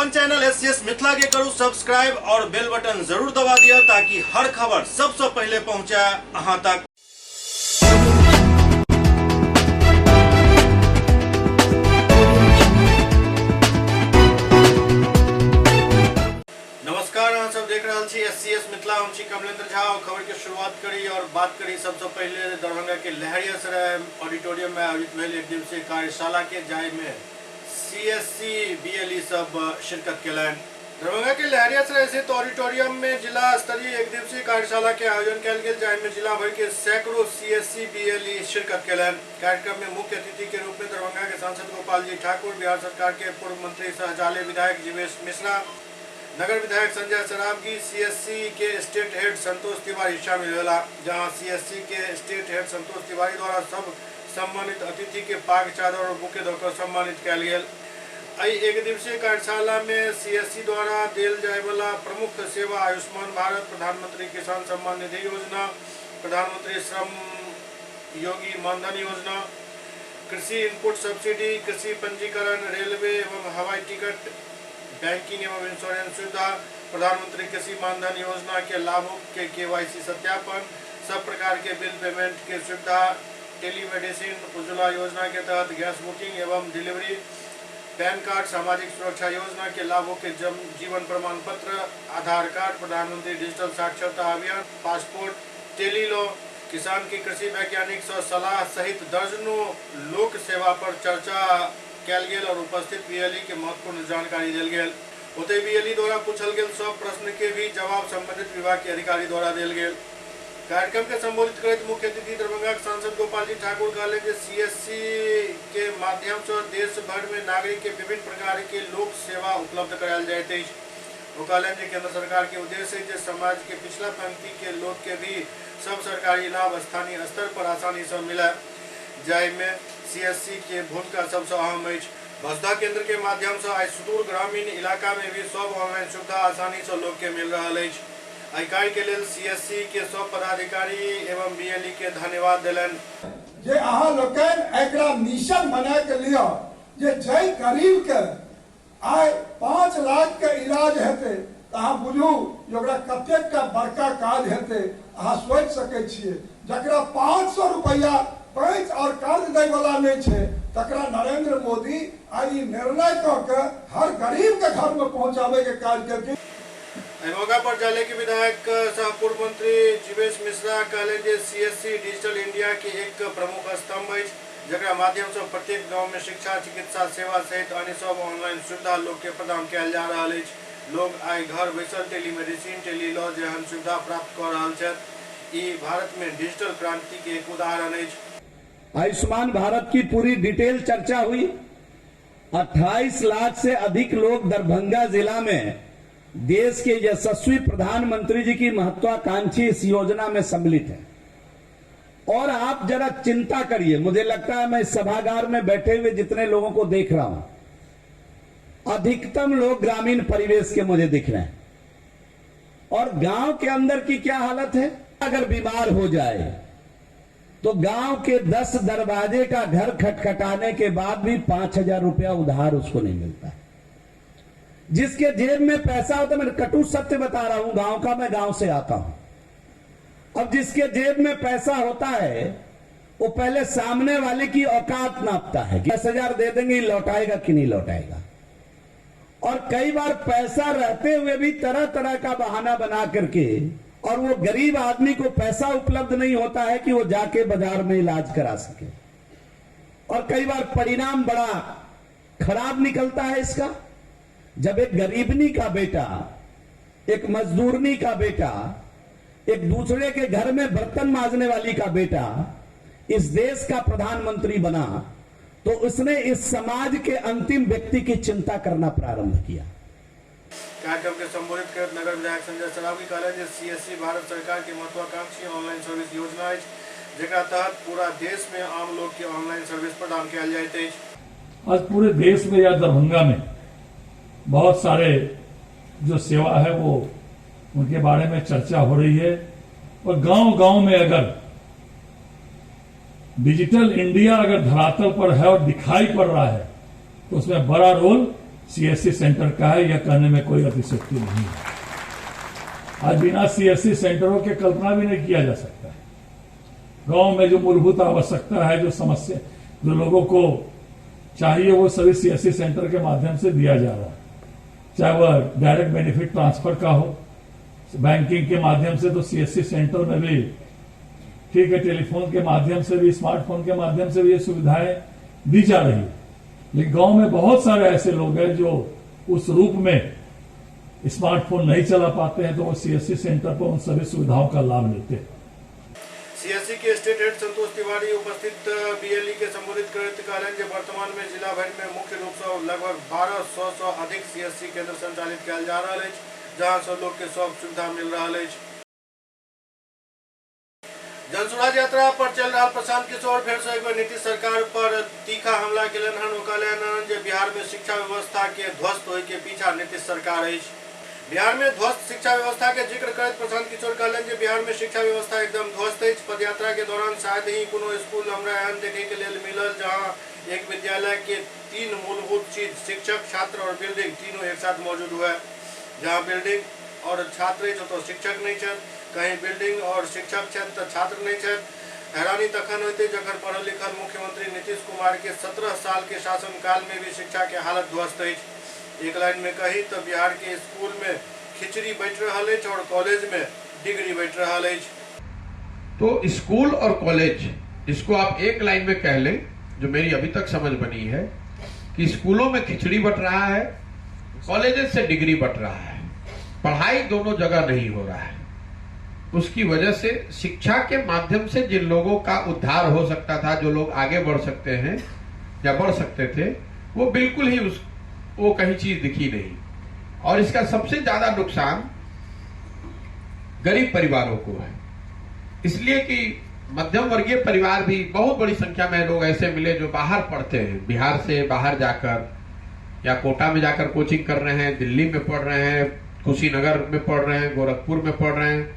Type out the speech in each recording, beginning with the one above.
अपन channel SCS Mithila के करू subscribe और बेल बटन जरूर दबा दिया ताकि हर खबर सबसे पहले पहुंचे अहां तक। नमस्कार, अहाँ सब देख रहे छी एससीएस मिथिला। हम छी कमलेंद्र झा और खबर की शुरुआत करी और बात करी सबसे पहले दरभंगा के लहरियासराय ऑडिटोरियम में आयोजित भेल एक दिवसीय कार्यशाला के, जाय में सीएससी बीएलई सब शिरकत केलनि। दरभंगा के लहरियासराय स्थित ऑडिटोरियम में जिला स्तरीय एक दिवसीय कार्यशाला के आयोजन कल गेल, जाय में जिला भर के सैकड़ों सीएससी बीएलई शिरकत केलनि। कार्यक्रम में मुख्य अतिथि के रूप में दरभंगा के सांसद गोपाल जी ठाकुर, बिहार सरकार के पूर्व मंत्री सहजाले विधायक जीवेश मिश्रा, नगर विधायक संजय सरावगी, सीएससी के स्टेट हेड संतोष तिवारी शामिल होला। जहां सीएससी के स्टेट हेड संतोष तिवारी द्वारा सब सम्मानित अतिथि के पाग चादर और बुके देकर सम्मानित कयल गेल। एहि एक दिवसीय कार्यशाला में सीएससी द्वारा देल जाय वाला प्रमुख सेवा आयुष्मान भारत, प्रधानमंत्री किसान सम्मान निधि योजना, प्रधानमंत्री श्रम योगी मानधन योजना, कृषि इनपुट सब्सिडी, कृषि पंजीकरण, रेलवे एवं हवाई टिकट, बैंकिंग एवं इंश्योरेंस सुविधा, प्रधानमंत्री कृषि मानधन योजना के लाभों के केवाईसी सत्यापन, सब प्रकार के बिल पेमेंट के सुविधा, टेलीमेडिसिन, उज्ज्वला योजना के तहत गैस बुकिंग एवं डिलीवरी, पैन कार्ड, सामाजिक सुरक्षा योजना के लाभों के जीवन प्रमाण पत्र, आधार कार्ड, प्रधानमंत्री डिजिटल साक्षरता अभियान, पासपोर्ट, टेली लॉ, किसान की कृषि वैज्ञानिक सलाह सहित दर्जनों लोक सेवा पर चर्चा कयल गेल और उपस्थित बीएलई के महत्वपूर्ण जानकारी देल गेल। ओतहि बीएलई द्वारा पूछल गेल सब प्रश्न के भी जवाब संबंधित विभाग के अधिकारी द्वारा देल गेल। कार्यक्रम के संबोधित करते मुख्य अतिथि दरभंगा के सांसद गोपाल जी ठाकुर कहले जे सीएससी के माध्यम से देश भर में नागरिक के विभिन्न प्रकार के लोक सेवा उपलब्ध करायल जाइत अछि। वो कहले जे केंद्र सरकार के उद्देश्य है जे समाज के पिछला पंक्ति के लोग के भी सब सरकारी लाभ स्थानीय स्तर पर आसानी से मिले, जाय में सीएससी के भूमिका सबसे अहम है। बसदा केंद्र के माध्यम से आज सुदूर ग्रामीण इलाका में भी सब ऑनलाइन सुविधा आसानी से लोग के मिल रहा है। कार्य के लिए सीएससी के सब पदाधिकारी एवं बीएलई के धन्यवाद दिलन। जे अहाँ लोकन एकरा मिशन बना के लिया जे जय गरीब के आय 5 लाख के इलाज हेते अहाँ बुझू ओकरा कतेक का बड़का काज हेते अहाँ सोच सके छिए। जकरा 500 रुपया पैंच और कर्ज दे वाला नहीं छे तकरा नरेंद्र मोदी आई निर्णय करके हर गरीब के घर में पहुंचावे के कार्य करके। मौका पर जाले के विधायक सह पूर्व मंत्री जीवेश मिश्रा कहले जे सीएससी डिजिटल इंडिया के एक प्रमुख स्तंभ है, जकरा माध्यम से प्रत्येक गांव में शिक्षा, चिकित्सा सेवा सहित अन्य सब ऑनलाइन सुविधा लोग के प्रदान कयल जा रहा है। लोग आई घर बैसल टेलीमेडिसिन, टेली लॉ जहन सुविधा प्राप्त कर रहा है। ई भारत में डिजिटल क्रांति के एक उदाहरण है। आयुष्मान भारत की पूरी डिटेल चर्चा हुई। 28 लाख से अधिक लोग दरभंगा जिला में देश के यशस्वी प्रधानमंत्री जी की महत्वाकांक्षी इस योजना में सम्मिलित है। और आप जरा चिंता करिए, मुझे लगता है मैं इस सभागार में बैठे हुए जितने लोगों को देख रहा हूं, अधिकतम लोग ग्रामीण परिवेश के मुझे दिख रहे हैं। और गांव के अंदर की क्या हालत है, अगर बीमार हो जाए तो गांव के 10 दरवाजे का घर खटखटाने के बाद भी 5,000 रुपया उधार उसको नहीं मिलता है। जिसके जेब में पैसा होता है, मैं कटु सत्य बता रहा हूं, गांव का, मैं गांव से आता हूं। अब जिसके जेब में पैसा होता है वो पहले सामने वाले की औकात नापता है कि 10,000 दे देंगे, लौटाएगा कि नहीं लौटाएगा। और कई बार पैसा रहते हुए भी तरह तरह का बहाना बना करके, और वो गरीब आदमी को पैसा उपलब्ध नहीं होता है कि वो जाके बाजार में इलाज करा सके। और कई बार परिणाम बड़ा खराब निकलता है इसका। जब एक गरीबनी का बेटा, एक मजदूरनी का बेटा, एक दूसरे के घर में बर्तन मांजने वाली का बेटा इस देश का प्रधानमंत्री बना, तो उसने इस समाज के अंतिम व्यक्ति की चिंता करना प्रारंभ किया। कार्यक्रम के संबोधित कर नगर विधायक संजय सरावगी कहले जे सीएससी भारत सरकार की महत्वाकांक्षी ऑनलाइन सर्विस योजना है, जेकरा तहत पूरा देश में आम लोग के ऑनलाइन सर्विस प्रदान कयल जाइत अछि। आज पूरे देश में या दरभंगा में बहुत सारे जो सेवा है वो उनके बारे में चर्चा हो रही है। और गांव-गांव में अगर डिजिटल इंडिया अगर धरातल पर है और दिखाई पड़ रहा है तो उसमें बड़ा रोल सीएससी सेंटर का है, यह कहने में कोई अतिशयोक्ति नहीं है। आज बिना सीएससी सेंटरों के कल्पना भी नहीं किया जा सकता है। गांव में जो मूलभूत आवश्यकता है, जो समस्या जो लोगों को चाहिए, वो सभी सीएससी सेंटर के माध्यम से दिया जा रहा है। चाहे वह डायरेक्ट बेनिफिट ट्रांसफर का हो, बैंकिंग के माध्यम से तो सीएससी सेंटर में भी ठीक है, टेलीफोन के माध्यम से भी, स्मार्टफोन के माध्यम से भी ये सुविधाएं दी जा रही है। लेकिन गांव में बहुत सारे ऐसे लोग हैं जो उस रूप में स्मार्टफोन नहीं चला पाते हैं, तो वो सीएससी सेंटर पर उन सभी सुविधाओं का लाभ लेते हैं। सीएससी के स्टेट हेड संतोष तिवारी उपस्थित बीएलई के संबोधित करते कहलें जे वर्तमान में जिला भर में मुख्य रूप से लगभग 1200 अधिक सीएससी केंद्र संचालित किया जा रहा है, जहां से लोग के सब सुविधा मिल रहा है। जनसुराज यात्रा पर चल रहा प्रशांत किशोर फिर से एक बार नीतीश सरकार पर तीखा हमला कहलन जे बिहार में शिक्षा व्यवस्था के ध्वस्त होय के पीछा नीतीश सरकार है। बिहार में ध्वस्त शिक्षा व्यवस्था के जिक्र करते प्रशांत किशोर कहलन जे बिहार में शिक्षा व्यवस्था एकदम ध्वस्त है। पदयात्रा के दौरान शायद ही कोनो स्कूल हमरा एहन देखे के लिए मिलल जहां एक विद्यालय के 3 मूलभूत चीज शिक्षक, छात्र और बिल्डिंग तीनों एक साथ मौजूद हुआ है। जहाँ बिल्डिंग और छात्र तो शिक्षक नहीं छे, कहीं बिल्डिंग और शिक्षक छे तो छात्र नहीं छे। हैरानी तखन होते जखन पढ़ल लिखल मुख्यमंत्री नीतीश कुमार के 17 साल के शासनकाल में भी शिक्षा के हालत ध्वस्त है। एक लाइन में कही तो बिहार के स्कूल में खिचड़ी बैठ रहा है और कॉलेज में डिग्री बैठ रहा है। तो स्कूल और कॉलेज, इसको आप एक लाइन में कह लें, जो मेरी अभी तक समझ बनी है कि स्कूलों में खिचड़ी बट रहा है, कॉलेजेस से डिग्री बट रहा है, पढ़ाई दोनों जगह नहीं हो रहा है। उसकी वजह से शिक्षा के माध्यम से जिन लोगों का उद्धार हो सकता था, जो लोग आगे बढ़ सकते हैं या बढ़ सकते थे, वो बिल्कुल ही वो कहीं चीज दिखी नहीं। और इसका सबसे ज्यादा नुकसान गरीब परिवारों को है, इसलिए कि मध्यम वर्गीय परिवार भी बहुत बड़ी संख्या में लोग ऐसे मिले जो बाहर पढ़ते हैं, बिहार से बाहर जाकर या कोटा में जाकर कोचिंग कर रहे हैं, दिल्ली में पढ़ रहे हैं, कुशीनगर में पढ़ रहे हैं, गोरखपुर में पढ़ रहे हैं,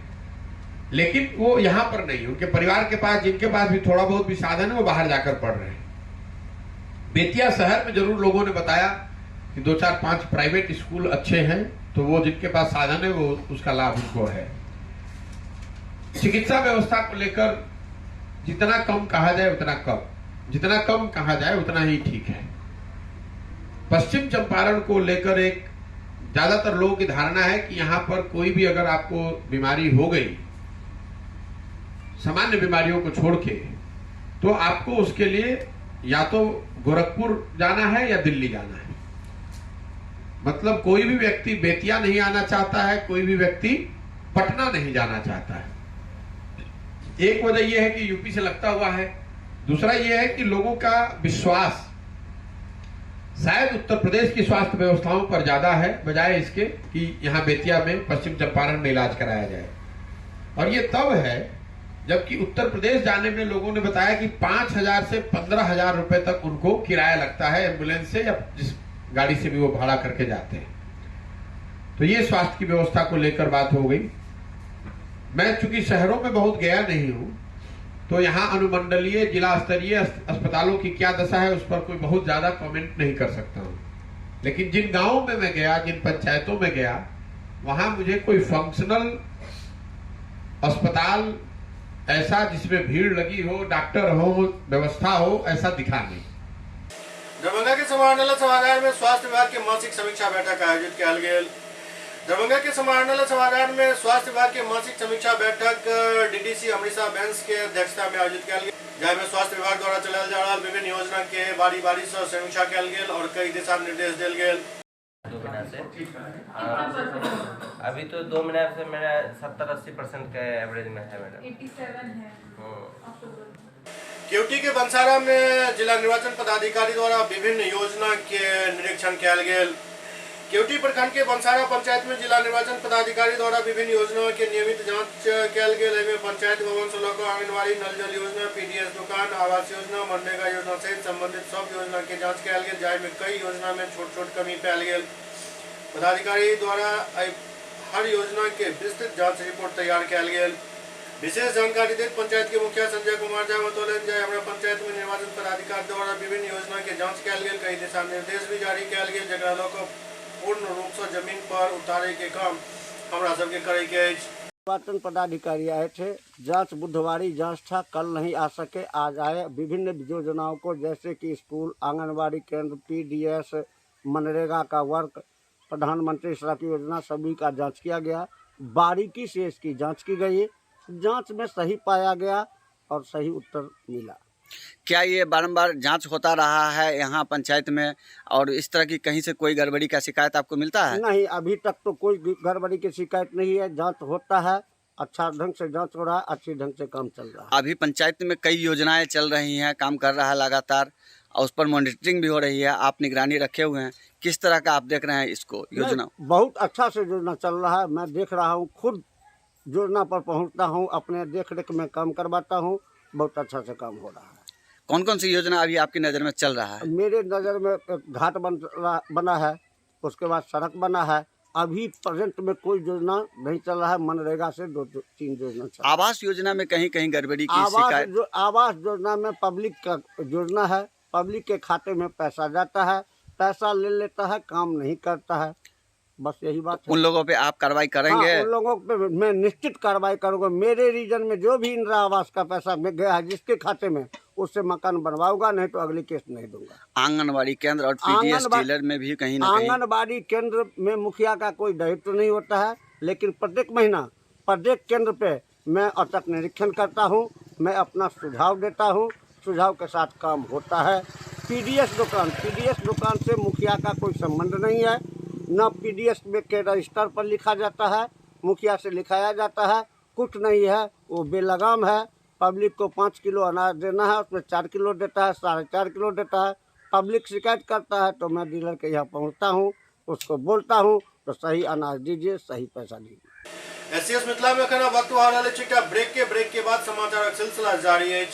लेकिन वो यहाँ पर नहीं। उनके परिवार के पास, जिनके पास भी थोड़ा बहुत भी साधन है, वो बाहर जाकर पढ़ रहे हैं। बेतिया शहर में जरूर लोगों ने बताया कि 2-4-5 प्राइवेट स्कूल अच्छे हैं, तो वो जिनके पास साधन है वो उसका लाभ उनको है। चिकित्सा व्यवस्था को लेकर जितना कम कहा जाए उतना कम, जितना कम कहा जाए उतना ही ठीक है। पश्चिम चंपारण को लेकर एक ज्यादातर लोगों की धारणा है कि यहाँ पर कोई भी अगर आपको बीमारी हो गई, सामान्य बीमारियों को छोड़ के, तो आपको उसके लिए या तो गोरखपुर जाना है या दिल्ली जाना है। मतलब कोई भी व्यक्ति बेतिया नहीं आना चाहता है, कोई भी व्यक्ति पटना नहीं जाना चाहता है। एक वजह यह है कि यूपी से लगता हुआ है, दूसरा यह है कि लोगों का विश्वास शायद उत्तर प्रदेश की स्वास्थ्य व्यवस्थाओं पर ज्यादा है, बजाय इसके कि यहाँ बेतिया में, पश्चिम चंपारण में इलाज कराया जाए। और ये तब है जबकि उत्तर प्रदेश जाने में लोगों ने बताया कि 5,000 से 15,000 रुपए तक उनको किराया लगता है, एम्बुलेंस से या जिस गाड़ी से भी वो भाड़ा करके जाते हैं। तो ये स्वास्थ्य की व्यवस्था को लेकर बात हो गई। मैं चूंकि शहरों में बहुत गया नहीं हूं, तो यहाँ अनुमंडलीय, जिला स्तरीय अस्पतालों की क्या दशा है उस पर कोई बहुत ज्यादा कमेंट नहीं कर सकता हूं। लेकिन जिन गांवों में मैं गया, जिन पंचायतों में गया, वहां मुझे कोई फंक्शनल अस्पताल ऐसा जिसमें भीड़ लगी हो, डॉक्टर हो, व्यवस्था हो, ऐसा दिखा नहीं। दरभंगा के समाहरणालय सभागार में स्वास्थ्य विभाग की मासिक समीक्षा बैठक आयोजित किया गया। दरभंगा के समाहरणालय सभागार में स्वास्थ्य विभाग की मासिक समीक्षा बैठक डीडीसी अमृता बैंस के अध्यक्षता में आयोजित किया गया, जहाँ स्वास्थ्य विभाग द्वारा चलायल जा रहा विभिन्न योजना के बारी बारी से समीक्षा किया गया और कई दिशा निर्देश दिल गए। 2 महीना से अभी तो 2 महीना से मेरा 70-80% का एवरेज में है मैडम। 87 है। केवटी के बंसारा में जिला निर्वाचन पदाधिकारी द्वारा विभिन्न योजना के निरीक्षण किया गया। केवटी प्रखंड के बंसारा पंचायत में जिला निर्वाचन पदाधिकारी द्वारा विभिन्न योजनाओं के नियमित जांच किया गया। पंचायत भवन से लेकर आंगनबाड़ी, नल जल योजना, पीडीएस दुकान, आवास योजना, मनरेगा योजना सहित संबंधित सब योजना के जांच किया गया, जाहि कई योजना में छोट छोट कमी पायल गया। पदाधिकारी द्वारा हर योजना के विस्तृत जांच रिपोर्ट तैयार किया गया। विशेष जानकारी देते पंचायत के मुखिया संजय कुमार झा बतौलन जे हमरा पंचायत में निर्वाचन पदाधिकारी द्वारा विभिन्न योजना के जांच कयल गेल, कई दिशा निर्देश भी जारी कयल गेल, जकरा लऽ कऽ पूर्ण रूप से जमीन पर उतारे के काम हमरा सबके करे के अछि। निर्वाचन पदाधिकारी आए थे, जांच बुधवारी जांच था, कल नहीं आ सके, आज आए। विभिन्न योजनाओं को जैसे कि स्कूल, आंगनबाड़ी केंद्र, पीडीएस, मनरेगा का वर्क, प्रधानमंत्री सड़क योजना, सभी का जांच किया गया। बारीकी से इसकी जांच की गई, जांच में सही पाया गया और सही उत्तर मिला। क्या ये बारंबार जांच होता रहा है यहाँ पंचायत में और इस तरह की कहीं से कोई गड़बड़ी का शिकायत आपको मिलता है? नहीं, अभी तक तो कोई गड़बड़ी की शिकायत नहीं है। जांच होता है, अच्छा ढंग से जांच हो रहा है, अच्छी ढंग से काम चल रहा है। अभी पंचायत में कई योजनाएं चल रही हैं, काम कर रहा है लगातार और उस पर मॉनिटरिंग भी हो रही है, आप निगरानी रखे हुए हैं, किस तरह का आप देख रहे हैं इसको योजना? बहुत अच्छा से योजना चल रहा है, मैं देख रहा हूँ, खुद योजना पर पहुँचता हूँ, अपने देख रेख में काम करवाता हूँ, बहुत अच्छा से काम हो रहा है। कौन कौन सी योजना अभी आपकी नज़र में चल रहा है? मेरे नज़र में एक घाट बना है, उसके बाद सड़क बना है। अभी प्रेजेंट में कोई योजना नहीं चल रहा है, मनरेगा से 2-3 योजना चल रहा है। आवास योजना में कहीं कहीं गड़बड़ी की शिकायत? आवास योजना में पब्लिक का योजना है, पब्लिक के खाते में पैसा जाता है, पैसा ले लेता है, काम नहीं करता है, बस यही बात है। उन लोगों पे आप कार्रवाई करेंगे? हाँ, उन लोगों पे मैं निश्चित कार्रवाई करूंगा। मेरे रीजन में जो भी इंदिरा आवास का पैसा में गया है जिसके खाते में, उससे मकान बनवाऊंगा, नहीं तो अगली केस नहीं दूंगा। आंगनबाड़ी केंद्र और पीडीएस डीलर में भी कहीं ना कहीं आंगनबाड़ी केंद्र में मुखिया का कोई दायित्व नहीं होता है, लेकिन प्रत्येक महीना प्रत्येक केंद्र पे मैं औचक निरीक्षण करता हूँ, मैं अपना सुझाव देता हूँ, सुझाव के साथ काम होता है। पीडीएस दुकान से मुखिया का कोई संबंध नहीं है, न पीडीएस में के रजिस्टर पर लिखा जाता है, मुखिया से लिखाया जाता है, कुछ नहीं है, वो बेलगाम है। पब्लिक को 5 किलो अनाज देना है, उसमें 4 किलो देता है, 4.5 किलो देता है। पब्लिक शिकायत करता है तो मैं डीलर के यहाँ पहुँचता हूँ, उसको बोलता हूँ तो सही अनाज दीजिए, सही पैसा दीजिए। एससीएस मिथिला में अखन वक्त आ रहा है ब्रेक के बाद समाचार सिलसिला जारी है।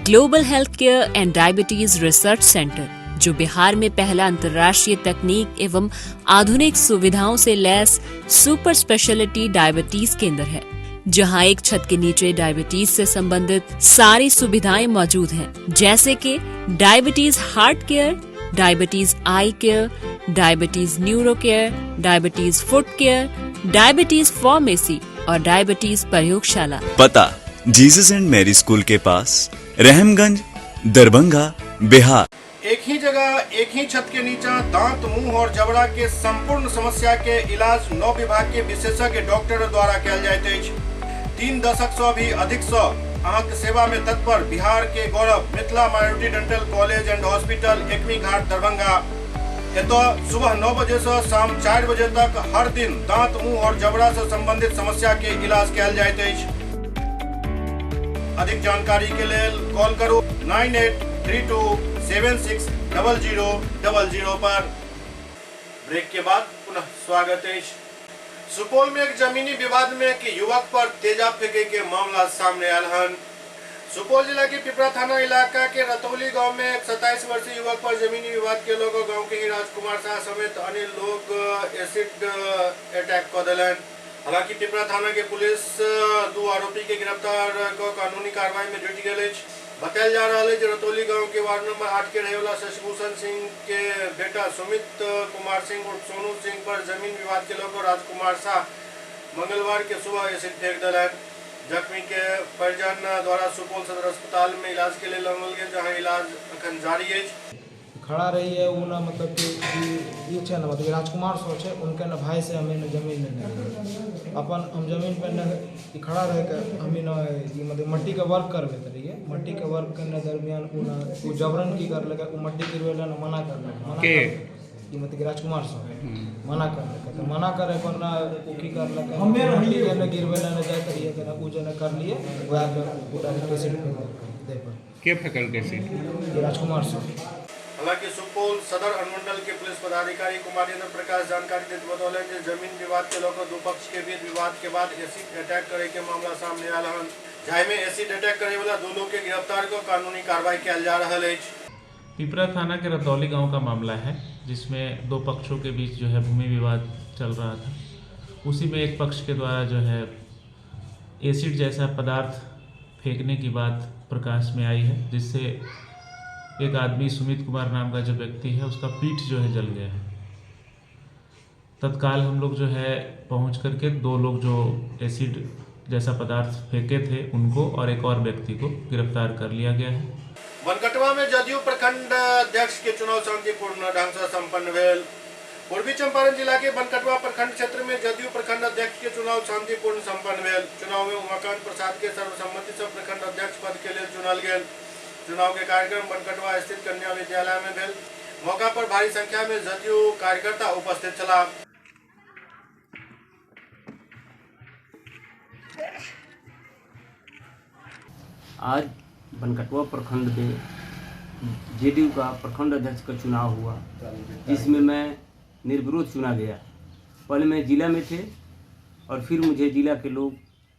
Global health care and diabetes research centre, जो बिहार में पहला अंतर्राष्ट्रीय तकनीक एवं आधुनिक सुविधाओं से लैस सुपर स्पेशलिटी डायबिटीज केंद्र है, जहां एक छत के नीचे डायबिटीज से संबंधित सारी सुविधाएं मौजूद हैं, जैसे कि diabetes heart care, diabetes eye care, diabetes neuro care, diabetes foot care, diabetes pharmacy और डायबिटीज प्रयोगशाला। पता जीसस एंड मैरी स्कूल के पास, रहमगंज, दरभंगा, बिहार। एक ही जगह एक ही छत के नीचे दांत, मुंह और जबड़ा के संपूर्ण समस्या के इलाज 9 विभाग के विशेषज्ञ डॉक्टर द्वारा कयल जाइत अछि। 3 दशक से भी अधिक से अहाँक सेवा में तत्पर बिहार के गौरव Mithila minority dental college and hospital, Ekmi Ghat, Darbhanga. एतो सुबह 9 बजे से शाम 4 बजे तक हर दिन दांत, मुंह और जबड़ा से संबंधित समस्या के इलाज कयल जाइत अछि। अधिक जानकारी के लिए कॉल करो 9832 760000 पर। ब्रेक के बाद पुनः स्वागत है। सुपौल में एक जमीनी विवाद में एक युवक पर तेजाब फेंके के मामला सामने आयल हन। सुपौल जिला के पिपरा थाना इलाका के रतौली गांव में एक 27 वर्षीय युवक पर जमीनी विवाद के लोग गांव के ही राजकुमार शाह समेत अन्य लोग एसिड अटैक कर दिलन। हालांकि पिपरा थाना के पुलिस 2 आरोपी के गिरफ्तार को कानूनी कार्रवाई में जुट गई। बताया जा रहा है कि रतौली गांव के वार्ड नंबर 8 के रहने वाला शशिभूषण सिंह के बेटा सुमित कुमार सिंह और सोनू सिंह पर जमीन विवाद के लोग राजकुमार शाह मंगलवार के सुबह एसिड फेंक दिलन। जख्मी के परिजन द्वारा सुपौल सदर अस्पताल में इलाज के लिए लानल गए, जहां इलाज अखन जारी है। खड़ा रही है वो ना, मतलब कि ये है ना, मतलब राजकुमार सो है उनके ना भाई से हमें जमीन नहीं अपन हम जमीन पर न खड़ा रह कर हमें ना मतलब मट्टी का वर्क करवे रहिए। मट्टी के वर्क करने दरमियान वो जबरन की कर लगा, वो मट्टी गिरवेला ना मना कर लगा, मतलब राजकुमार सो मना कर लगा, तो मना करे पर ना वो की कर लगा, मट्टी के ना गिरवेला ना जाए करिए कि ना वो जो ना कर लिए वह पूरा एसिड दे पर के फेकल के एसिड राजकुमार सो। हालांकि सुपौल सदर अनुमंडल के पुलिस पदाधिकारी कुमारेंद्र प्रकाश जानकारी देते बतौले कि जमीन विवाद के लोग दो पक्ष के बीच विवाद के बाद एसिड अटैक करे के मामला सामने आयल हन, जाहि में एसिड अटैक करे वाला 2 लोग के गिरफ्तार को कानूनी कार्रवाई कयल जा रहल अछि। पिपरा थाना के रतौली गांव का मामला है, जिसमें 2 पक्षों के बीच जो है भूमि विवाद चल रहा था। उसी में एक पक्ष के द्वारा जो है एसिड जैसा पदार्थ फेंकने की बात प्रकाश में आई है, जिससे एक आदमी सुमित कुमार नाम का जो व्यक्ति है उसका पीठ जो है जल गया है। तत्काल हम लोग जो है पहुंच करके 2 लोग जो एसिड जैसा पदार्थ फेंके थे उनको और एक और व्यक्ति को गिरफ्तार कर लिया गया है। बनकटवा में जदयू प्रखंड अध्यक्ष के चुनाव शांतिपूर्ण ढंग से संपन्न भेल। पूर्वी चंपारण जिला के बनकटवा प्रखंड क्षेत्र में जदयू प्रखंड अध्यक्ष के चुनाव शांतिपूर्ण संपन्न भेल। चुनाव में उमाकांत प्रसाद के सर्वसम्मति से प्रखंड अध्यक्ष पद के लिए चुनल गए। चुनाव के कार्यक्रम बनकटवा स्थित कन्या विद्यालय में भेल। मौका पर भारी संख्या में जदयू कार्यकर्ता उपस्थित छला। आज बनकटवा प्रखंड में जेडीयू का प्रखंड अध्यक्ष का चुनाव हुआ, जिसमें मैं निर्विरोध चुना गया। पहले मैं जिला में थे और फिर मुझे जिला के लोग,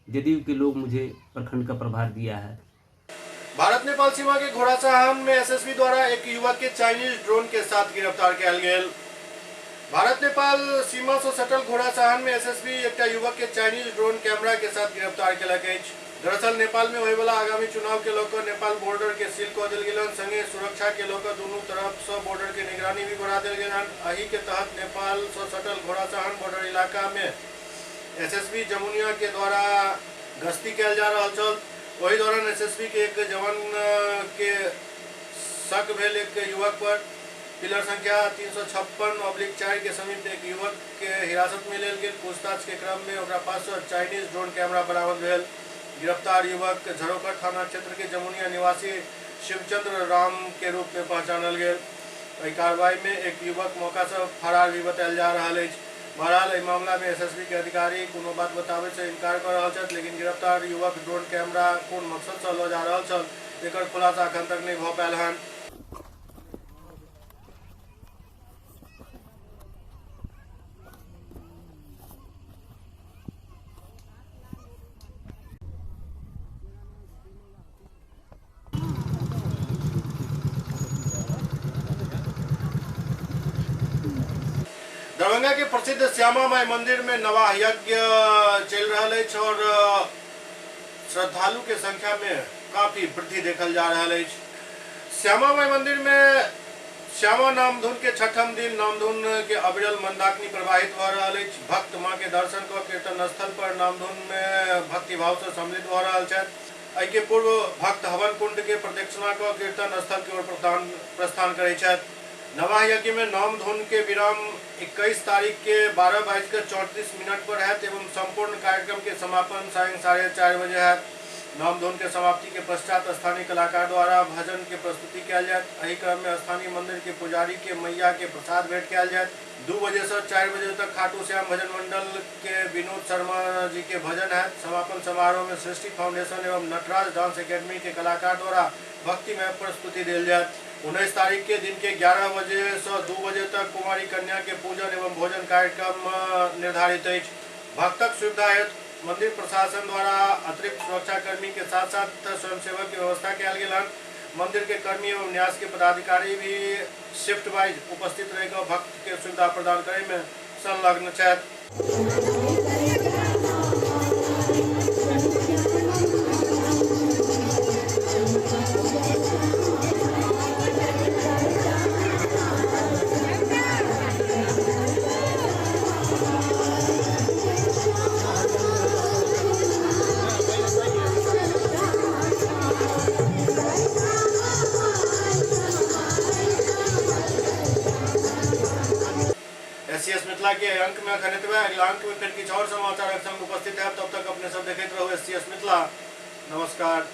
जेडीयू के लोग मुझे प्रखंड का प्रभार दिया है। भारत नेपाल सीमा के घोड़ासहन में एसएसबी द्वारा एक युवक के चाइनीज ड्रोन के साथ गिरफ्तार किया गया। भारत नेपाल सीमा से सटल घोड़ासहन में एसएसबी एक युवक के चाइनीज ड्रोन कैमरा के साथ गिरफ्तार किया गया। दरअसल नेपाल में होने वाला आगामी चुनाव के लोग नेपाल बॉर्डर के सील कर दिल गए, संगे सुरक्षा के लोग दोनों तरफ से बॉर्डर की निगरानी भी बढ़ा दिल गए। अही के तहत नेपाल से सटल घोड़ासहन बॉर्डर इलाका में एसएसबी जमुनिया के द्वारा गश्ती किया जा रहा है। वही दौरान एसएसबी के एक जवान के शक भेल एक युवक पर पिलर संख्या 356/4 के समीप एक युवक के हिरासत में लेल गेल। पूछताछ के क्रम में ओकरा पास चाइनीज ड्रोन कैमरा बरामद भेल। गिरफ्तार युवक झरोकर थाना क्षेत्र के जमुनिया निवासी शिवचंद्र राम के रूप में पहचानल गए। कार्रवाई में एक युवक मौका से फरार भी बतायल जा रहा है। बहरहाल इस मामला में एसएसबी के अधिकारी कोनो बात बतावे से इनकार कर रहा है, लेकिन गिरफ्तार युवक ड्रोन कैमरा कोन मकसद से लो जा रहा है एकर खुलासा अखन तक नहीं भ पायल है। दरभंगा के प्रसिद्ध श्यामा माई मंदिर में नवा यज्ञ चल रहा है और श्रद्धालु के संख्या में काफी वृद्धि देखल जा रहा है। श्यामा माई मंदिर में श्यामा नामधुन के 6ठम दिन नामधुन के अविरल मंदाकिनी प्रवाहित हो रहा है। भक्त माँ के दर्शन कर कीर्तन स्थल पर नामधुन में भक्ति भाव से सम्मिलित हो रहा है। एहि के पूर्व भक्त हवन कुंड के प्रदक्षिणा कर कीर्तन स्थल की ओर प्रस्थान करे। नवा यज्ञ में नामधुन के विराम 21 तारीख के 12:34 पर है एवं संपूर्ण कार्यक्रम के समापन सायं 4:30 बजे है। नामधुन के समाप्ति के पश्चात स्थानीय कलाकार द्वारा भजन के प्रस्तुति किया जाए। एहि क्रम में स्थानीय मंदिर के पुजारी के मैया के प्रसाद भेंट किया जाए। 2 बजे से 4 बजे तक खाटू श्याम भजन मंडल के विनोद शर्मा जी के भजन है। समापन समारोह में सृष्टि फाउंडेशन एवं नटराज डांस एकेडमी के कलाकार द्वारा भक्तिमय प्रस्तुति दी जाए। 19 तारीख के दिन के 11 बजे से 2 बजे तक कुमारी कन्या के पूजन एवं भोजन कार्यक्रम निर्धारित है। भक्तक सुविधा हेतु मंदिर प्रशासन द्वारा अतिरिक्त सुरक्षा कर्मी के साथ साथ स्वयंसेवक की व्यवस्था किया गया। मंदिर के कर्मी एवं न्यास के पदाधिकारी भी शिफ्ट वाइज उपस्थित रहकर भक्त के सुविधा प्रदान करे में संलग्न छथि। एससीएस मिथिला के अंक में खनितवा अगला अंक में फिर कुछ और समाचार संग उपस्थित है। तब तक अपने सब देखते रहो एससीएस मिथिला। नमस्कार।